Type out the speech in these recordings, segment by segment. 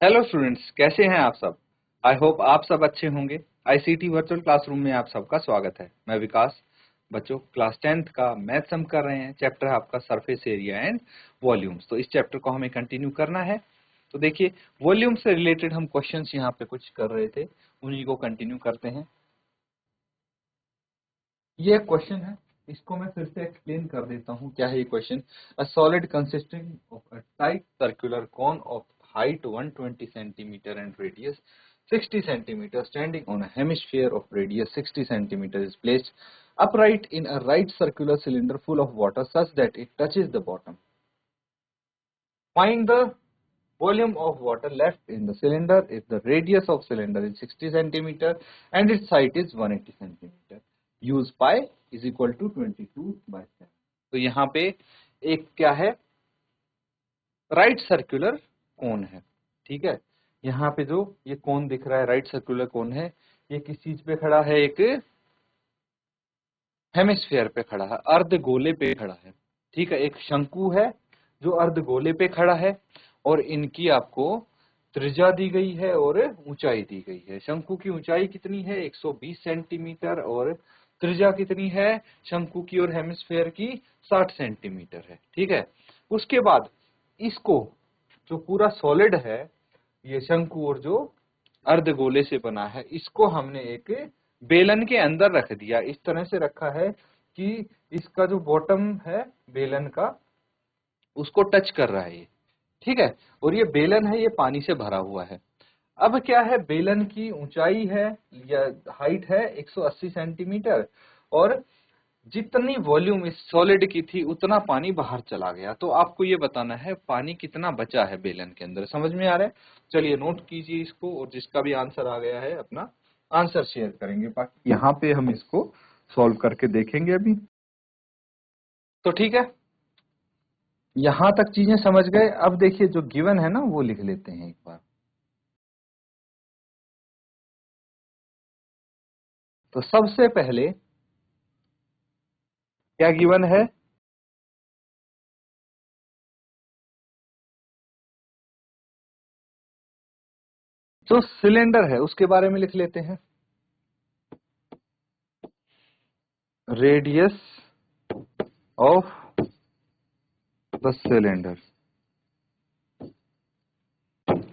Hello students, कैसे हैं आप सब। आई होप आप सब अच्छे होंगे। आईसीटी वर्चुअल क्लासरूम में आप सबका स्वागत है। मैं विकास। बच्चों, क्लास 10th का मैथ्स हम कर रहे हैं। चैप्टर है आपका सरफेस एरिया एंड वॉल्यूम्स। तो इस चैप्टर को हमें कंटिन्यू करना है। तो देखिए, वॉल्यूम से रिलेटेड हम क्वेश्चंस यहाँ पे कुछ कर रहे थे, उन्हीं को कंटिन्यू करते हैं। ये क्वेश्चन है, इसको मैं फिर से एक्सप्लेन कर देता हूँ क्या है ये question. A solid consisting of a tight circular cone of height 120 centimeter and radius 60 centimeter standing on a hemisphere of radius 60 centimeter is placed upright in a right circular cylinder full of water such that it touches the bottom. Find the volume of water left in the cylinder if the radius of cylinder is 60 centimeter and its height is 180 centimeter. Use pi is equal to 22/7. तो यहाँ पे एक क्या है, right circular cone है। ठीक है, यहाँ पे जो ये कोन दिख रहा है राइट सर्कुलर कोन है, ये किस चीज पे खड़ा है, एक हेमिस्फीयर पे खड़ा है, अर्धगोले पे खड़ा है। ठीक है, एक शंकु है जो अर्धगोले पे खड़ा है और इनकी आपको त्रिज्या दी गई है और ऊंचाई दी गई है। शंकु की ऊंचाई कितनी है, 120 सेंटीमीटर, और त्रिज्या कितनी है शंकु की और हेमिस्फीयर की, 60 सेंटीमीटर है। ठीक है, उसके बाद इसको जो पूरा सॉलिड है, ये शंकु और जो अर्धगोले से बना है, इसको हमने एक बेलन के अंदर रख दिया। इस तरह से रखा है कि इसका जो बॉटम है बेलन का, उसको टच कर रहा है ये। ठीक है, और ये बेलन है, ये पानी से भरा हुआ है। अब क्या है, बेलन की ऊंचाई है या हाइट है 180 सेंटीमीटर, और जितनी वॉल्यूम इस सॉलिड की थी उतना पानी बाहर चला गया। तो आपको ये बताना है पानी कितना बचा है बेलन के अंदर। समझ में आ रहा है? चलिए नोट कीजिए इसको, और जिसका भी आंसर आ गया है अपना आंसर शेयर करेंगे। बाकी यहाँ पे हम इसको सॉल्व करके देखेंगे अभी। तो ठीक है, यहां तक चीजें समझ गए। अब देखिए जो गिवन है ना, वो लिख लेते हैं एक बार। तो सबसे पहले क्या गिवन है, जो सिलेंडर है उसके बारे में लिख लेते हैं। Radius of the cylinder,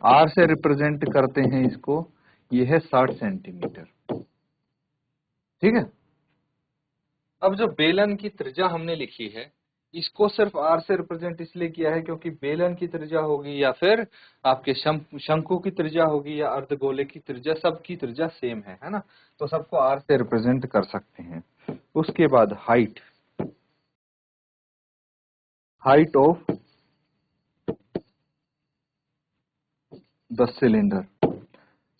r से रिप्रेजेंट करते हैं इसको, ये है 60 सेंटीमीटर। ठीक है, अब जो बेलन की त्रिज्या हमने लिखी है, इसको सिर्फ आर से रिप्रेजेंट इसलिए किया है क्योंकि बेलन की त्रिज्या होगी या फिर आपके शंकु की त्रिज्या होगी या अर्धगोले की त्रिज्या, सबकी त्रिज्या सेम है ना, तो सबको आर से रिप्रेजेंट कर सकते हैं। उसके बाद height, height of the cylinder,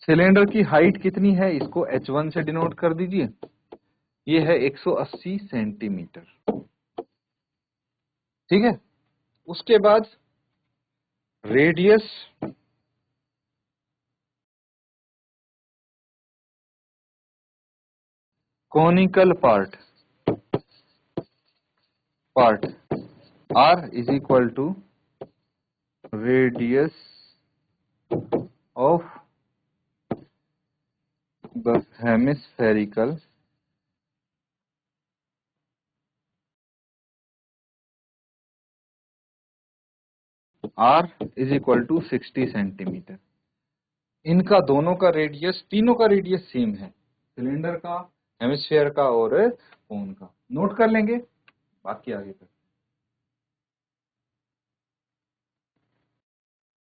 cylinder की हाइट कितनी है, इसको h1 से डिनोट कर दीजिए। ये है 180 सेंटीमीटर। ठीक है, उसके बाद radius conical part r is equal to radius of the hemispherical r is equal to 60 centimetre. इनका दोनों का रेडियस, तीनों का रेडियस सेम है, सिलेंडर का, हेमिस्फीयर का और कोन का। नोट कर लेंगे, बाकी आगे तक।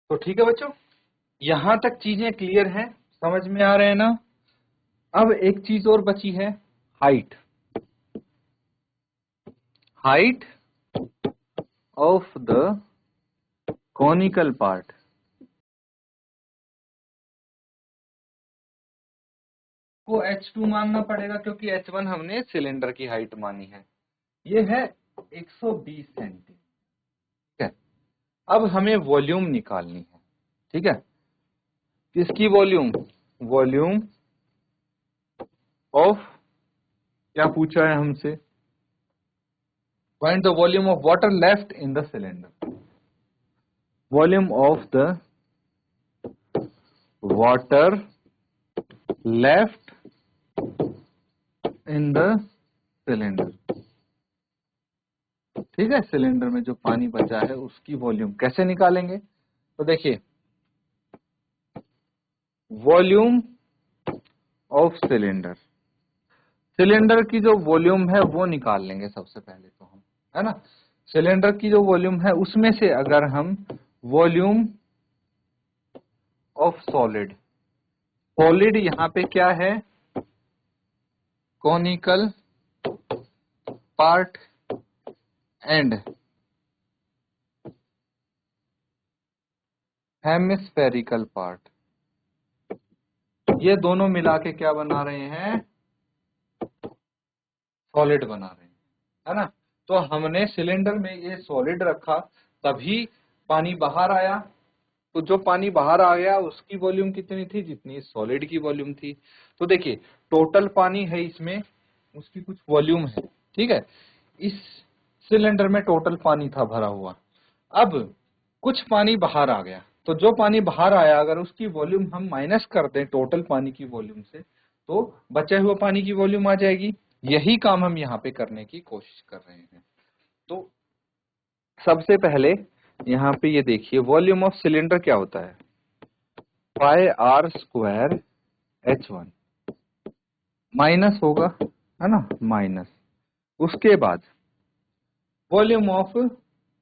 तो ठीक है बच्चों, यहां तक चीजें क्लियर हैं, समझ में आ रहे हैं ना। अब एक चीज और बची है, height, height of the conical part. को h2 मानना पड़ेगा क्योंकि h1 हमने सिलेंडर की हाइट मानी है। ये है 120 सेंटी। ठीक है, अब हमें वॉल्यूम निकालनी है। ठीक है, किसकी वॉल्यूम, वॉल्यूम ऑफ, क्या पूछा है हमसे, find the volume of water left in the cylinder, volume of the water left in the cylinder. ठीक है, सिलेंडर में जो पानी बचा है उसकी वॉल्यूम कैसे निकालेंगे? तो देखिए, वॉल्यूम ऑफ सिलेंडर, सिलेंडर की जो वॉल्यूम है वो निकाल लेंगे सबसे पहले तो हम, है ना। सिलेंडर की जो वॉल्यूम है उसमें से अगर हम वॉल्यूम ऑफ सॉलिड, सॉलिड यहां पे क्या है, conical part and hemispherical part, ये दोनों मिला के क्या बना रहे हैं, सॉलिड बना रहे हैं, है ना। तो हमने सिलेंडर में ये सॉलिड रखा तभी पानी बाहर आया, तो जो पानी बाहर आ गया उसकी वॉल्यूम कितनी थी, जितनी सॉलिड की वॉल्यूम थी। तो देखिए, टोटल पानी है इसमें, उसकी कुछ वॉल्यूम है, ठीक है। इस सिलेंडर में टोटल पानी था भरा हुआ, अब कुछ पानी बाहर आ गया, तो जो पानी बाहर आया अगर उसकी वॉल्यूम हम माइनस कर दें टोटल पानी की वॉल्यूम से, तो बचे हुए पानी की वॉल्यूम आ जाएगी। यही काम हम यहाँ पे करने की कोशिश कर रहे हैं। तो सबसे पहले यहाँ पे ये देखिए, वॉल्यूम ऑफ सिलेंडर क्या होता है, पाई आर स्क्वायर H1 माइनस होगा, है ना, माइनस। उसके बाद वॉल्यूम ऑफ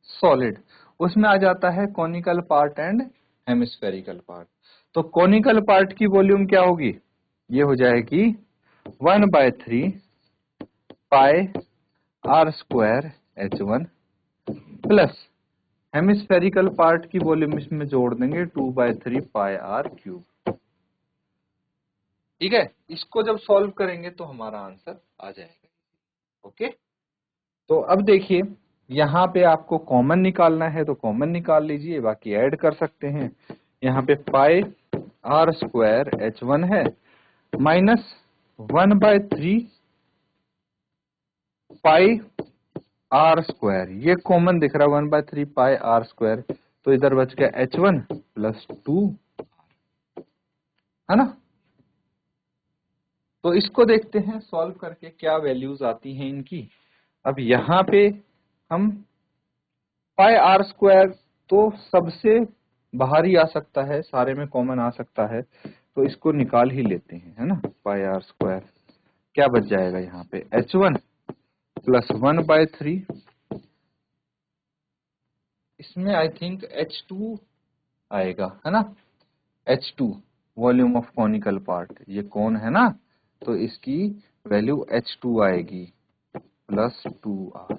सॉलिड, उसमें आ जाता है conical part and hemispherical part. तो कॉनिकल पार्ट की वॉल्यूम क्या होगी, ये हो जाएगी 1/3 pi r square H1 plus hemispherical part की वॉल्यूम इसमें जोड़ देंगे 2/3 पाई आर क्यूब। ठीक है, इसको जब सॉल्व करेंगे तो हमारा आंसर आ जाएगा। ओके, तो अब देखिए, यहाँ पे आपको कॉमन निकालना है तो कॉमन निकाल लीजिए, बाकी ऐड कर सकते हैं। यहाँ पे पाई आर स्क्वायर H1 है माइनस 1/3 पाई आर स्क्वायर, ये कॉमन दिख रहा है 1/3 पाई आर स्क्वायर, तो इधर बच गया H1 प्लस 2, है ना। तो इसको देखते हैं सॉल्व करके क्या वैल्यूज आती हैं इनकी। अब यहाँ पे हम पाई आर स्क्वायर तो सबसे बाहर ही आ सकता है, सारे में कॉमन आ सकता है, तो इसको निकाल ही लेते हैं, है ना। पाई आर स्क्वायर क्या बच जाएगा यहाँ पे, H1 प्लस 1/3, इसमें आई थिंक H2 आएगा, है ना। H2 volume of conical part, ये कौन है ना, तो इसकी वैल्यू H2 आएगी प्लस 2R।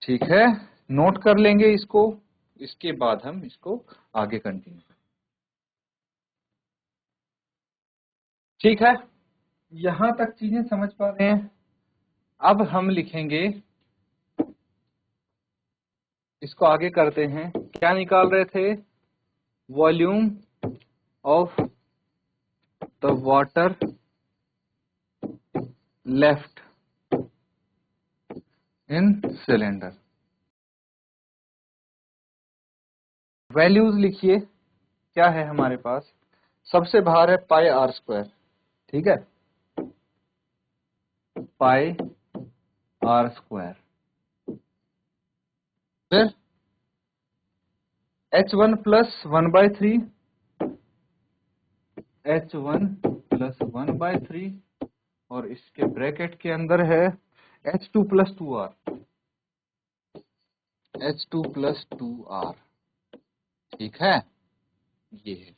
ठीक है, नोट कर लेंगे इसको, इसके बाद हम इसको आगे कंटिन्यू करें। ठीक है, यहां तक चीजें समझ पा रहे हैं। अब हम लिखेंगे, इसको आगे करते हैं। क्या निकाल रहे थे, volume of the water left in cylinder. Values लिखिए, क्या है हमारे पास, सबसे बाहर है पाई आर स्क्वायर, ठीक है, पाई आर स्क्वायर, फिर H1 प्लस 1/3, H1 प्लस 1/3, और इसके ब्रैकेट के अंदर है H2 plus 2R, H2 plus 2R। ठीक है, ये है।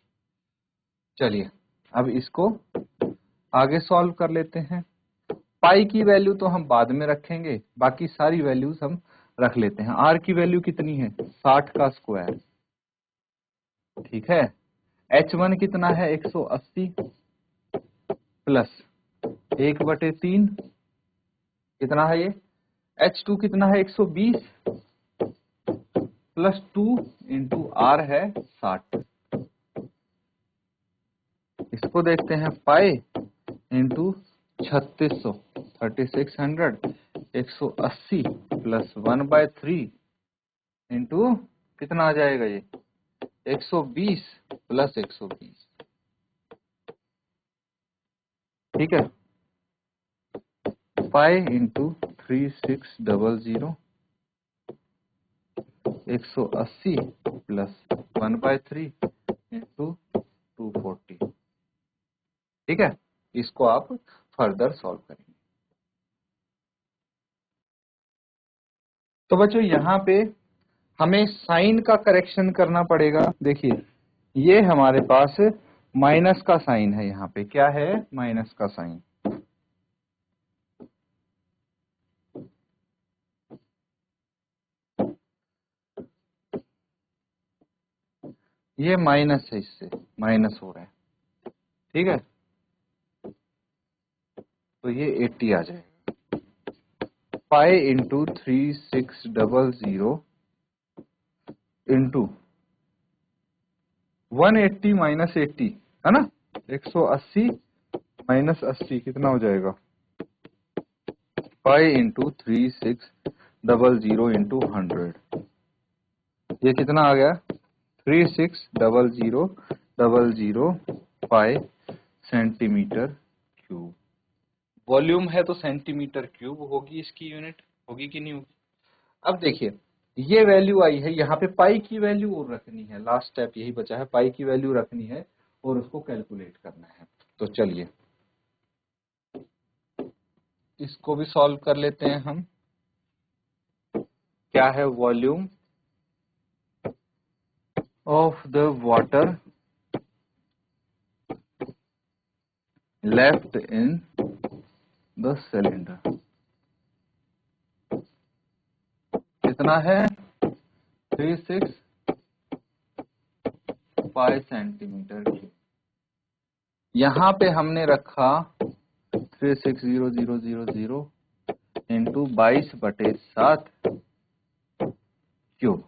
चलिए अब इसको आगे सॉल्व कर लेते हैं। पाई की वैल्यू तो हम बाद में रखेंगे, बाकी सारी वैल्यूज हम रख लेते हैं। आर की वैल्यू कितनी है, 60 का स्क्वायर, ठीक है। H1 कितना है, 180 प्लस 1/3 कितना है ये, H2 कितना है, 120 प्लस 2 इंटू R है 60। इसको देखते हैं, पाई इंटू 3600 3600, 180 प्लस 1/3 इंटू कितना आ जाएगा ये 120 प्लस 120, ठीक है। पाई इंटू 3600 180 प्लस 1/3 इंटू 240, ठीक है। इसको आप फर्दर सॉल्व करेंगे। तो बच्चों यहाँ पे हमें साइन का करेक्शन करना पड़ेगा। देखिए ये हमारे पास माइनस का साइन है, यहाँ पे क्या है, माइनस का साइन। ये माइनस है, इससे माइनस हो रहा है, ठीक है। तो ये 80 आ जाएगा। पाई इंटू 3600 इंटू 180 माइनस 80 है ना, 180 माइनस 80 कितना हो जाएगा, पाई इंटू 3600 इंटू 100। ये कितना आ गया, 360000 पाई सेंटीमीटर क्यूब। वॉल्यूम है तो सेंटीमीटर क्यूब होगी इसकी यूनिट, होगी कि नहीं होगी। अब देखिए ये वैल्यू आई है, यहाँ पे पाई की वैल्यू और रखनी है, लास्ट स्टेप यही बचा है, पाई की वैल्यू रखनी है और उसको कैलकुलेट करना है। तो चलिए इसको भी सॉल्व कर लेते हैं हम। क्या है, volume of the water left in the cylinder कितना है, 36 सेंटीमीटर क्यूब। यहाँ पे हमने रखा 360000 इंटू 22/7 क्यूब।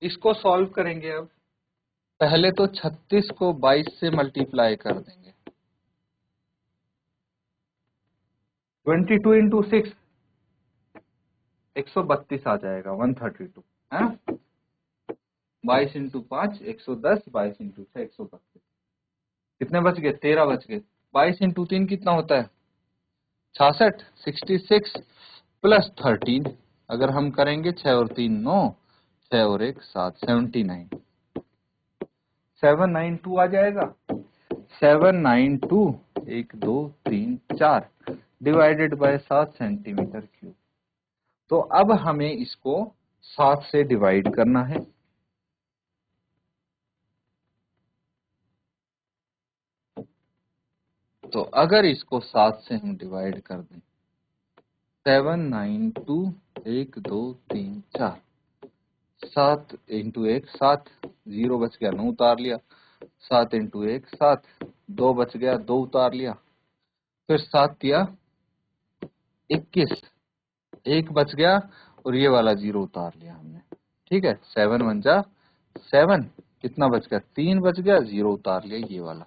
इसको सॉल्व करेंगे। अब पहले तो 36 को 22 से मल्टीप्लाई कर देंगे, 22 इंटू 6 132 आ जाएगा, 132 है ना। 22 इंटू 5 110, 22 इंटू 6 132, कितने बच गए, 13 बच गए। 22 इंटू 3 कितना होता है, 66, 66 प्लस 13, अगर हम करेंगे 6 और 3 9, 6 और 1 7, 79, 792 आ जाएगा। 792 1 2 3 4 डिवाइडेड बाय 7 सेंटीमीटर क्यूब। तो अब हमें इसको 7 से डिवाइड करना है। तो अगर इसको 7 से हम डिवाइड कर दें, 792 1 2 3 4, 7 इंटू 1 7, 0 बच गया 9 उतार लिया, 7 इंटू 1 7, 2 बच गया 2 उतार लिया, फिर 7 दिया 21, 1 बच गया और ये वाला 0 उतार लिया हमने, ठीक है। 7 1 जा 7, कितना बच गया 3 बच गया, 0 उतार लिया ये वाला।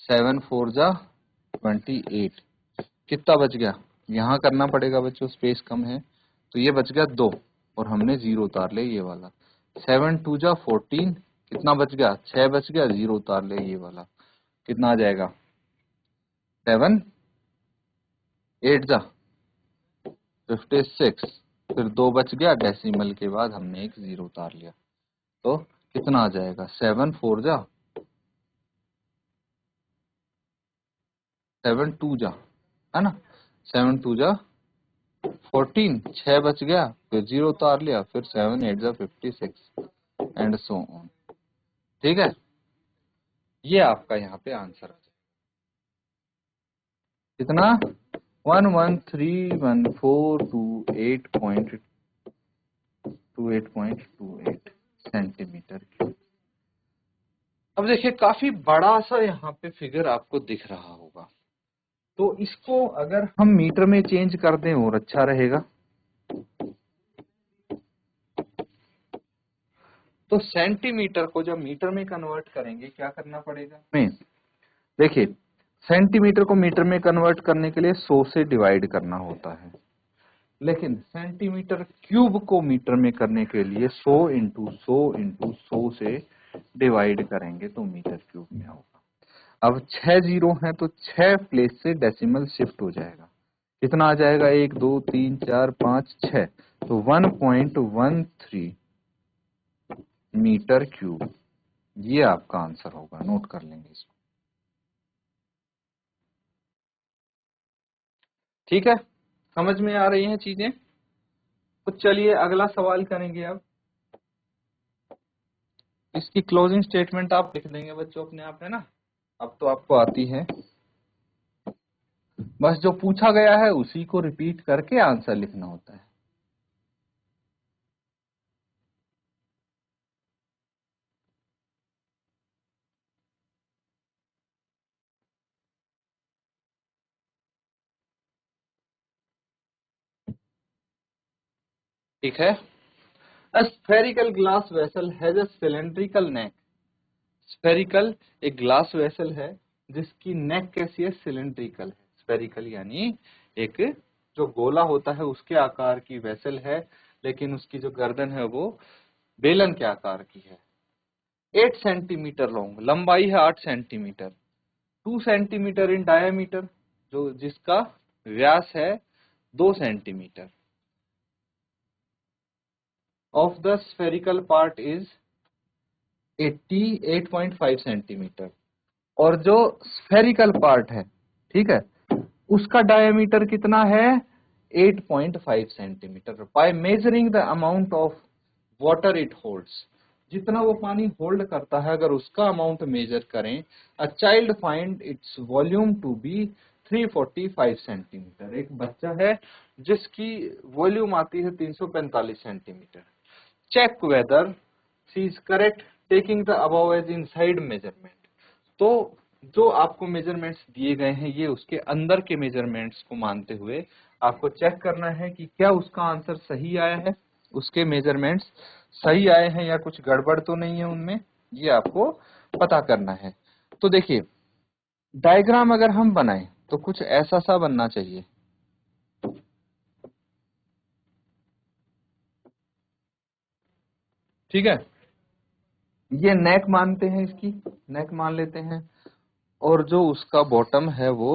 7 4 जा 28, कितना बच गया, यहाँ करना पड़ेगा बच्चों, स्पेस कम है, तो ये बच गया 2 और हमने 0 उतार लिया ये वाला। 7 2 जा 14, कितना बच गया 6 बच गया, 0 उतार लिया ये वाला, कितना आ जाएगा 7 8 जा 56, फिर 2 बच गया, डेसिमल के बाद हमने एक 0 उतार लिया, तो कितना आ जाएगा 7 4 जा 7 2 जा, है ना, 7 2 जा 14, 6 बच गया, फिर 0 उतार लिया, फिर 7 8 जा 56 एंड सो ऑन, ठीक है। ये आपका यहाँ पे आंसर आ जाएगा, कितना 1131428.28 सेंटीमीटर क्यूब। अब देखिए काफी बड़ा सा यहाँ पे फिगर आपको दिख रहा होगा, तो इसको अगर हम मीटर में चेंज कर दें और अच्छा रहेगा। तो सेंटीमीटर को जब मीटर में कन्वर्ट करेंगे क्या करना पड़ेगा हमें, देखिए सेंटीमीटर को मीटर में कन्वर्ट करने के लिए 100 से डिवाइड करना होता है, लेकिन सेंटीमीटर क्यूब को मीटर में करने के लिए 100 इंटू 100 इंटू 100 से डिवाइड करेंगे तो मीटर क्यूब में होगा। अब 6 जीरो है तो 6 प्लेस से डेसिमल शिफ्ट हो जाएगा, कितना आ जाएगा 1 2 3 4 5 6, तो 1.13 मीटर क्यूब, ये आपका आंसर होगा। नोट कर लेंगे इसको, ठीक है। समझ में आ रही हैं चीजें? तो चलिए अगला सवाल करेंगे। अब इसकी क्लोजिंग स्टेटमेंट आप लिख देंगे बच्चों अपने आप, है ना। अब तो आपको आती है, बस जो पूछा गया है उसी को रिपीट करके आंसर लिखना होता है। ठीक है। A spherical glass vessel has a cylindrical neck। Spherical एक ग्लास वेसल है जिसकी नेक कैसी है, सिलेंड्रिकल है। स्फेरिकल यानी एक जो गोला होता है उसके आकार की वेसल है, लेकिन उसकी जो गर्दन है वो बेलन के आकार की है। 8 सेंटीमीटर लॉन्ग, लंबाई है 8 सेंटीमीटर। 2 सेंटीमीटर इन डायमीटर, जो जिसका व्यास है 2 centimetre. Of the spherical part is 88.5 centimetre, और जो स्फेरिकल पार्ट है, ठीक है, उसका डायमीटर कितना है 8.5 centimetre. By measuring the amount of water it holds, जितना वो पानी होल्ड करता है अगर उसका अमाउंट मेजर करें, a child find its volume to be 345 centimetre. एक बच्चा है जिसकी वॉल्यूम आती है 345 centimetre. Check whether she is correct taking the above as inside measurement. तो जो आपको मेजरमेंट्स दिए गए हैं ये उसके अंदर के मेजरमेंट्स को मानते हुए आपको चेक करना है कि क्या उसका आंसर सही आया है, उसके मेजरमेंट्स सही आए हैं या कुछ गड़बड़ तो नहीं है उनमें, ये आपको पता करना है। तो देखिए डायग्राम अगर हम बनाएं तो कुछ ऐसा सा बनना चाहिए। ठीक है, ये नेक मानते हैं, इसकी नेक मान लेते हैं, और जो उसका बॉटम है वो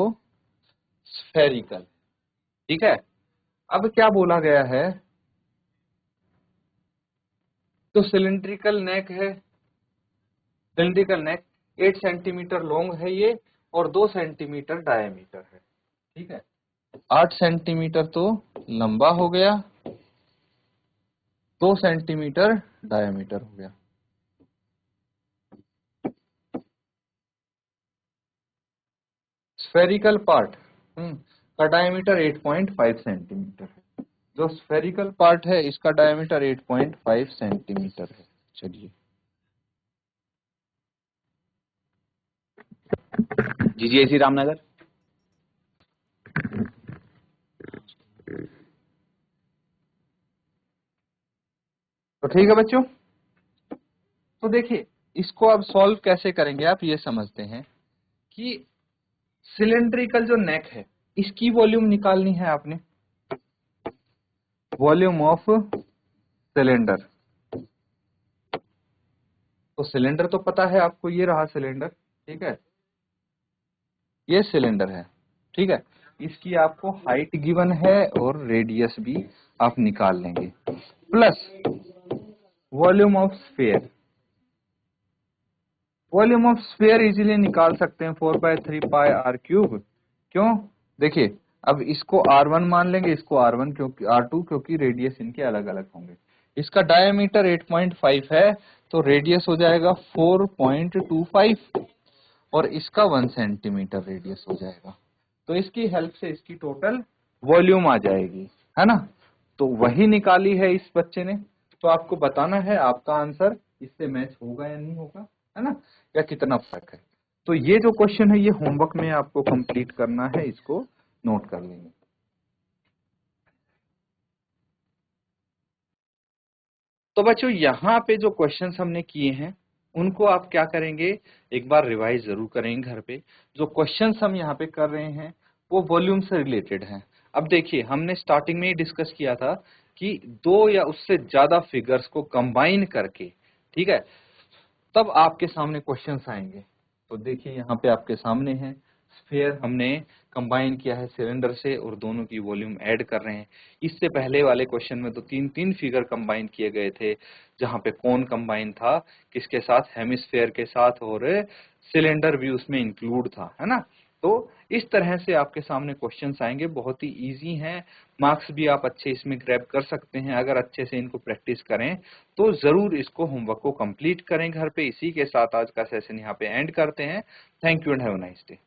स्फेरिकल। ठीक है, अब क्या बोला गया है, तो सिलिंड्रिकल नेक है, सिलिंड्रिकल नेक 8 सेंटीमीटर लॉन्ग है ये, और 2 सेंटीमीटर डायमीटर है। ठीक है, 8 सेंटीमीटर तो लंबा हो गया, 2 सेंटीमीटर डायमीटर हो गया। स्फेरिकल पार्ट का डायमीटर 8.5 सेंटीमीटर है। जो स्फेरिकल पार्ट है इसका डायमीटर 8.5 सेंटीमीटर है। चलिए जीजीएसी रामनगर। तो ठीक है बच्चों, तो देखिए इसको अब सॉल्व कैसे करेंगे आप ये समझते हैं कि सिलेंड्रिकल जो नेक है इसकी वॉल्यूम निकालनी है आपने, वॉल्यूम ऑफ सिलेंडर। तो सिलेंडर तो पता है आपको, ये रहा सिलेंडर। ठीक है, ये सिलेंडर है। ठीक है, इसकी आपको हाइट गिवन है और रेडियस भी आप निकाल लेंगे, plus volume of sphere. Volume of sphere easily निकाल सकते हैं 4/3 पाई आर क्यूब। क्यों, देखिए अब इसको R1 मान लेंगे, इसको R1 क्योंकि R2, क्योंकि रेडियस इनके अलग अलग होंगे। इसका डायमीटर 8.5 है तो रेडियस हो जाएगा 4.25, और इसका 1 सेंटीमीटर रेडियस हो जाएगा। तो इसकी हेल्प से इसकी टोटल वॉल्यूम आ जाएगी, है ना। तो वही निकाली है इस बच्चे ने, तो आपको बताना है आपका आंसर इससे मैच होगा या नहीं होगा, है ना, या कितना फर्क है। तो ये जो क्वेश्चन है ये होमवर्क में आपको कंप्लीट करना है, इसको नोट कर लेंगे। तो बच्चों यहाँ पे जो क्वेश्चंस हमने किए हैं उनको आप क्या करेंगे, एक बार रिवाइज जरूर करेंगे घर पे। जो क्वेश्चंस हम यहाँ पे कर रहे हैं वो वॉल्यूम से रिलेटेड हैं। अब देखिए हमने स्टार्टिंग में ही डिस्कस किया था कि 2 या उससे ज्यादा फिगर्स को कंबाइन करके, ठीक है, तब आपके सामने क्वेश्चंस आएंगे। तो देखिए यहाँ पे आपके सामने है स्फीयर हमने कंबाइन किया है सिलेंडर से और दोनों की वॉल्यूम ऐड कर रहे हैं। इससे पहले वाले क्वेश्चन में तो तीन तीन फिगर कंबाइन किए गए थे, जहाँ पे कौन कंबाइन था किसके साथ, हेमिस्फीयर के साथ, और सिलेंडर भी उसमें इंक्लूड था, है ना। तो इस तरह से आपके सामने क्वेश्चंस आएंगे, बहुत ही इजी हैं। मार्क्स भी आप अच्छे इसमें ग्रैब कर सकते हैं अगर अच्छे से इनको प्रैक्टिस करें। तो जरूर इसको होमवर्क को कंप्लीट करें घर पे। इसी के साथ आज का सेशन यहाँ पे एंड करते हैं। Thank you and have a nice day.